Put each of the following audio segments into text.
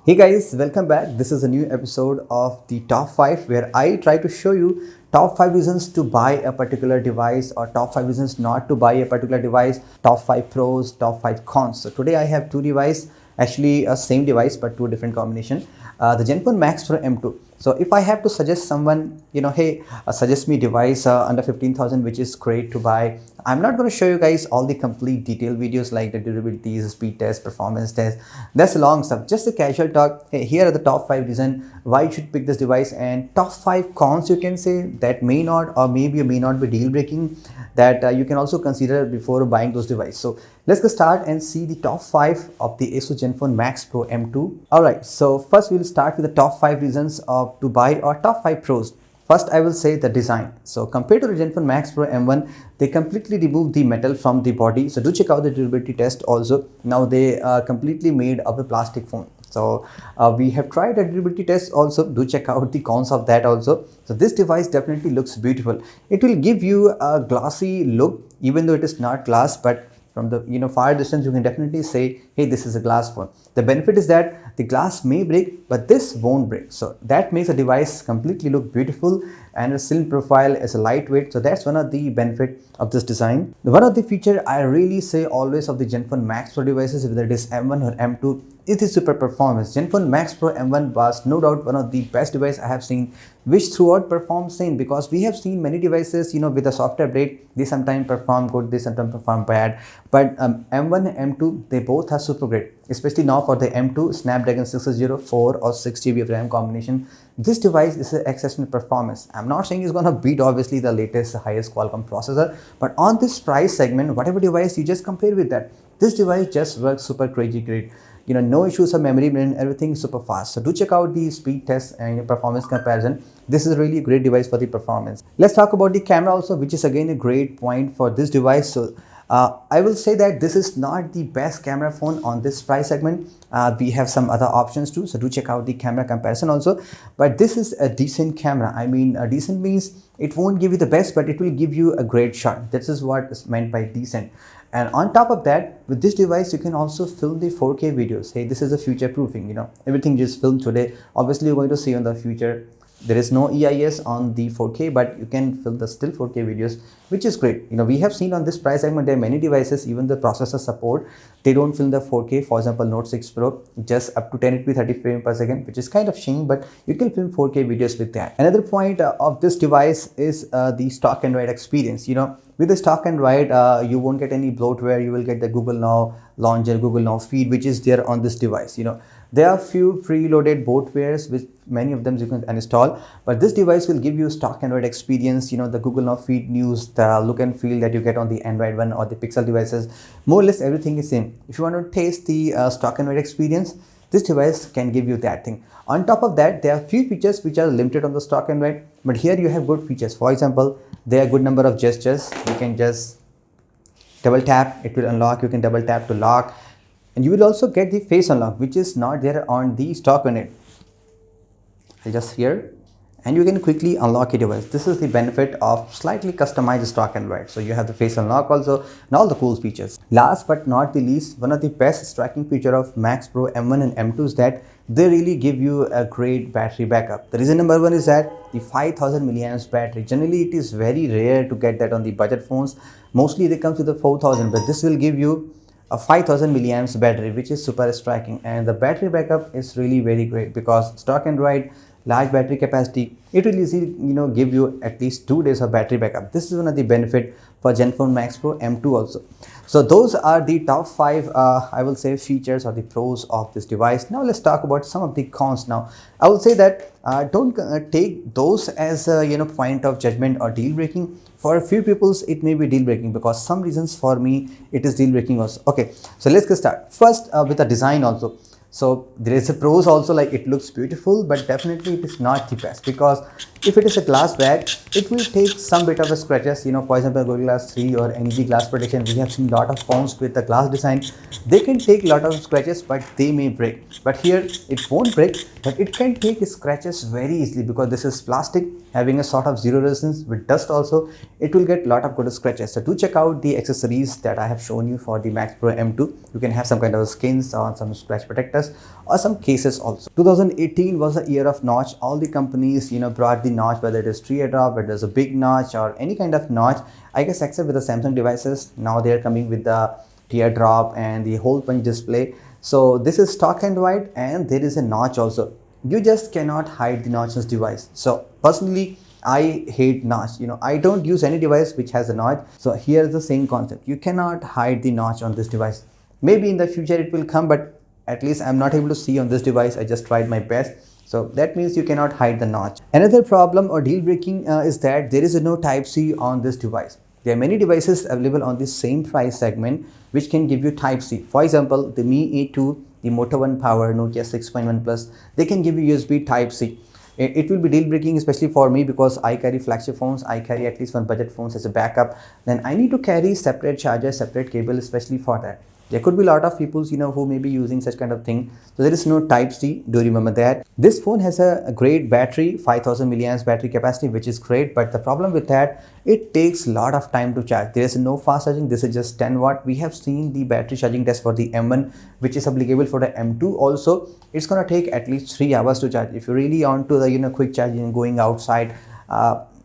Hey guys, welcome back. This is a new episode of the top 5 where I try to show you top 5 reasons to buy a particular device or top 5 reasons not to buy a particular device, top 5 pros, top 5 cons. So today I have two devices, actually a same device but two different combination. The Zenfone Max Pro M2. So if I have to suggest someone, hey, suggest me device under 15,000 which is great to buy. I'm not going to show you guys all the complete detailed videos like the durabilities, speed test, performance test. That's a long stuff. Just a casual talk. Hey, here are the top 5 reasons why you should pick this device and top 5 cons you can say that may not or maybe may not be deal breaking that you can also consider before buying those devices. So let's get start and see the top 5 of the Asus Zenfone Max Pro M2. Alright, so first we'll start with the top 5 reasons to buy or top 5 pros. First, I will say the design. So compared to the Zenfone Max Pro M1, they completely removed the metal from the body. So do check out the durability test also. Now they are completely made of a plastic foam. So we have tried a durability test also. Do check out the cons of that also. So this device definitely looks beautiful. It will give you a glossy look even though it is not glass, but from the far distance you can definitely say, hey, this is a glass phone. The benefit is that the glass may break but this won't break, so that makes the device completely look beautiful, and a slim profile is a lightweight, so that's one of the benefit of this design. One of the feature I really say always of the Zenfone Max Pro devices, whether it is M1 or M2, is the super performance. Zenfone Max Pro M1 was no doubt one of the best device I have seen which throughout performs same, because we have seen many devices with a software update they sometimes perform good, they sometimes perform bad, but M1 and M2 they both are super great, especially now for the M2 Snapdragon 604 or 6 GB of RAM combination. This device is an exceptional performance. I'm not saying it's gonna beat obviously the latest highest Qualcomm processor, but on this price segment, whatever device you just compare with that, this device just works super crazy great. No issues of memory and everything is super fast. So do check out the speed test and performance comparison. This is a really great device for the performance. Let's talk about the camera also, which is again a great point for this device. So I will say that this is not the best camera phone on this price segment. We have some other options too, so do check out the camera comparison also, but this is a decent camera. I mean, a decent means it won't give you the best, but it will give you a great shot. This is what is meant by decent. And on top of that, with this device you can also film the 4K videos. Hey, this is a future proofing, everything just filmed today, obviously you're going to see in the future. There is no EIS on the 4K, but you can film the still 4K videos, which is great. We have seen on this price segment there are many devices, even the processor support, they don't film the 4K. For example, Note 6 Pro just up to 1080p 30 frames per second, which is kind of shame, but you can film 4K videos with that. Another point of this device is the stock and write experience. With the stock and write, you won't get any bloatware. You will get the Google Now launcher, Google Now feed, which is there on this device. There are few preloaded bloatwares which many of them you can install, but this device will give you stock Android experience. The Google Now feed news, the look and feel that you get on the Android One or the Pixel devices, more or less everything is same. If you want to taste the stock Android experience, this device can give you that thing. On top of that, there are few features which are limited on the stock Android, but here you have good features. For example, there are good number of gestures. You can just double tap, it will unlock. You can double tap to lock, and you will also get the face unlock, which is not there on the stock unit. I'll just here, and you can quickly unlock your device. This is the benefit of slightly customized stock Android. So you have the face unlock also and all the cool features. Last but not the least, one of the best striking feature of Max Pro M1 and M2 is that they really give you a great battery backup. The reason number one is that the 5000 milliamps battery. Generally it is very rare to get that on the budget phones. Mostly they come with the 4000, but this will give you a 5000 milliamps battery, which is super striking, and the battery backup is really very great because stock Android large battery capacity, it will easily give you at least 2 days of battery backup. This is one of the benefit for Zenfone Max Pro M2 also. So those are the top 5 I will say features or the pros of this device. Now let's talk about some of the cons. Now I will say that don't take those as a point of judgment or deal breaking. For a few peoples it may be deal breaking, because some reasons for me it is deal breaking also. Okay, so let's get started first with the design also. So there is a pros also, like it looks beautiful, but definitely it is not the best, because if it is a glass bag, it will take some bit of a scratches. For example, Gorilla Glass 3 or NG glass protection, we have seen lot of phones with the glass design. They can take a lot of scratches, but they may break. But here it won't break, but it can take scratches very easily, because this is plastic having a sort of zero resistance. With dust also, it will get lot of good scratches. So do check out the accessories that I have shown you for the Max Pro M2. You can have some kind of skins or some scratch protectors. features or some cases also. 2018 was a year of notch. All the companies, brought the notch, whether it is teardrop, whether it's a big notch or any kind of notch. I guess except with the Samsung devices, now they are coming with the teardrop and the hole punch display. So this is stock Android, and there is a notch also. You just cannot hide the notch on this device. So personally, I hate notch. I don't use any device which has a notch. So here's the same concept. You cannot hide the notch on this device. Maybe in the future it will come, but at least I'm not able to see on this device. I just tried my best. So that means you cannot hide the notch. Another problem or deal breaking is that there is no Type-C on this device. There are many devices available on this same price segment which can give you Type-C. For example, the Mi A2, the Moto One Power, Nokia 6.1 Plus, they can give you USB Type-C. It will be deal breaking, especially for me, because I carry flagship phones. I carry at least one budget phones as a backup. Then I need to carry separate charger, separate cable, especially for that. There could be a lot of people, who may be using such kind of thing. So there is no Type-C. Do remember that. This phone has a great battery, 5000 milliamps battery capacity, which is great. But the problem with that, it takes a lot of time to charge. There is no fast charging. This is just 10 watt. We have seen the battery charging test for the M1, which is applicable for the M2 also. It's gonna take at least 3 hours to charge. If you're really on to the quick charging and going outside,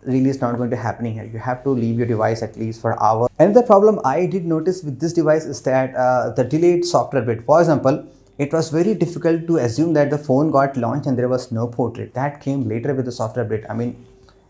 really is not going to happening here. You have to leave your device at least for an hour. And the problem I did notice with this device is that the delayed software update. For example, it was very difficult to assume that the phone got launched and there was no portrait. That came later with the software update. I mean,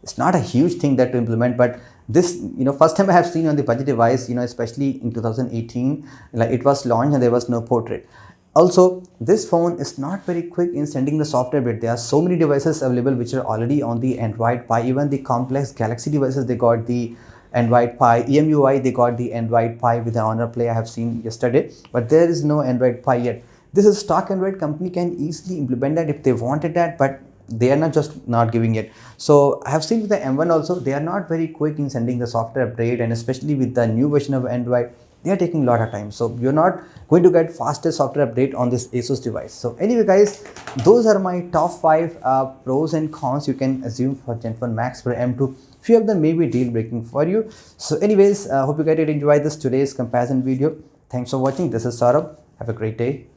it's not a huge thing that to implement, but this, first time I have seen on the budget device, especially in 2018, like it was launched and there was no portrait. Also, this phone is not very quick in sending the software bit. There are so many devices available which are already on the Android Pie. Even the complex Galaxy devices, they got the Android Pie. EMUI, they got the Android Pie with the Honor Play I have seen yesterday. But there is no Android Pie yet. This is stock Android. Company can easily implement that if they wanted that, but they are not giving it. So I have seen with the M1 also, they are not very quick in sending the software update, and especially with the new version of Android, they are taking a lot of time. So you're not going to get fastest software update on this Asus device. So anyway guys, those are my top 5 pros and cons you can assume for Zenfone Max for M2. Few of them may be deal breaking for you. So anyways, hope you guys did enjoy this today's comparison video. Thanks for watching. This is Saurabh. Have a great day.